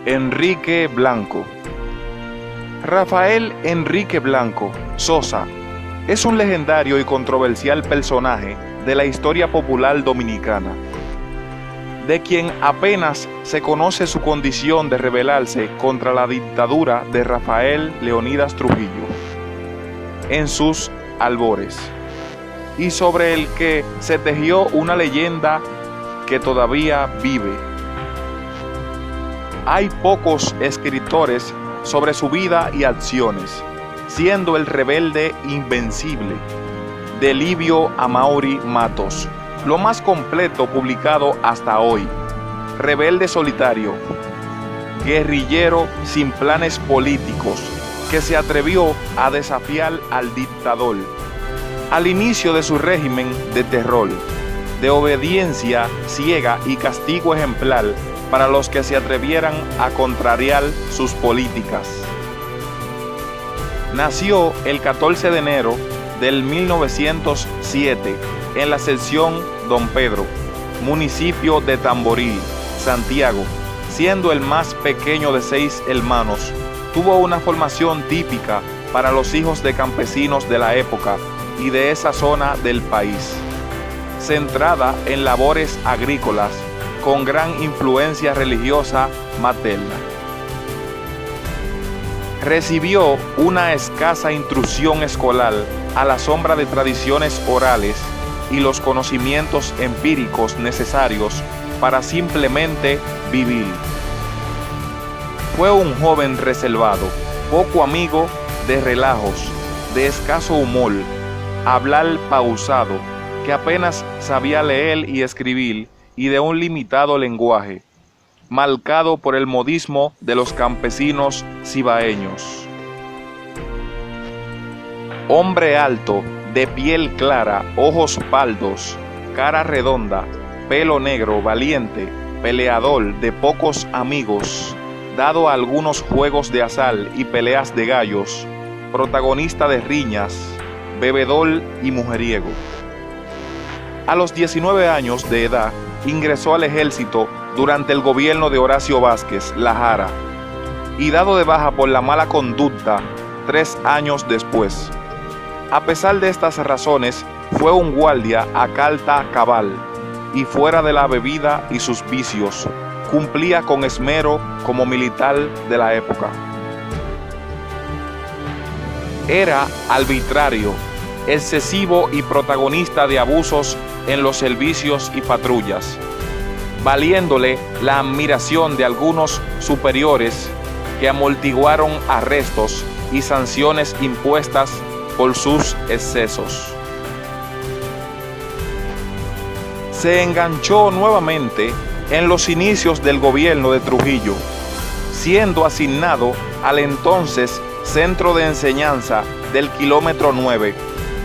Enrique Blanco. Rafael Enrique Blanco Sosa es un legendario y controversial personaje de la historia popular dominicana, de quien apenas se conoce su condición de rebelarse contra la dictadura de Rafael Leónidas Trujillo en sus albores, y sobre el que se tejió una leyenda que todavía vive. Hay pocos escritores sobre su vida y acciones, siendo el rebelde invencible de Livio Amaury Matos lo más completo publicado hasta hoy. Rebelde solitario, guerrillero sin planes políticos, que se atrevió a desafiar al dictador al inicio de su régimen de terror, de obediencia ciega y castigo ejemplar para los que se atrevieran a contrariar sus políticas. Nació el 14 de enero del 1907 en la sección Don Pedro, municipio de Tamboril, Santiago. Siendo el más pequeño de 6 hermanos, tuvo una formación típica para los hijos de campesinos de la época y de esa zona del país, centrada en labores agrícolas con gran influencia religiosa materna. Recibió una escasa instrucción escolar a la sombra de tradiciones orales y los conocimientos empíricos necesarios para simplemente vivir. Fue un joven reservado, poco amigo de relajos, de escaso humor, hablar pausado, que apenas sabía leer y escribir, y de un limitado lenguaje, marcado por el modismo de los campesinos cibaeños. Hombre alto, de piel clara, ojos pardos, cara redonda, pelo negro, valiente, peleador de pocos amigos, dado a algunos juegos de azar y peleas de gallos, protagonista de riñas, bebedor y mujeriego. A los 19 años de edad, ingresó al ejército durante el gobierno de Horacio Vázquez Lajara, y dado de baja por la mala conducta 3 años después. A pesar de estas razones, fue un guardia a carta cabal, y fuera de la bebida y sus vicios, cumplía con esmero como militar de la época. Era arbitrario, excesivo y protagonista de abusos en los servicios y patrullas, valiéndole la admiración de algunos superiores que amortiguaron arrestos y sanciones impuestas por sus excesos. Se enganchó nuevamente en los inicios del gobierno de Trujillo, siendo asignado al entonces Centro de Enseñanza del Kilómetro 9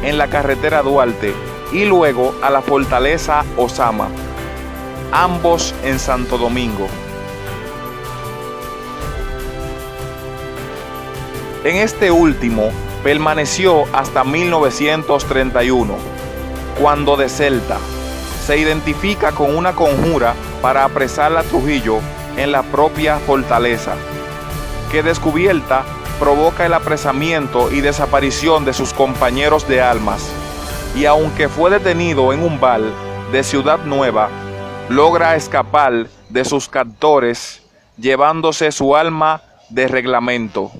en la carretera Duarte y luego a la Fortaleza Osama, ambos en Santo Domingo. En este último permaneció hasta 1931, cuando deserta. Se identifica con una conjura para apresar a Trujillo en la propia fortaleza, que descubierta provoca el apresamiento y desaparición de sus compañeros de armas, y aunque fue detenido en un bar de Ciudad Nueva, logra escapar de sus captores llevándose su arma de reglamento.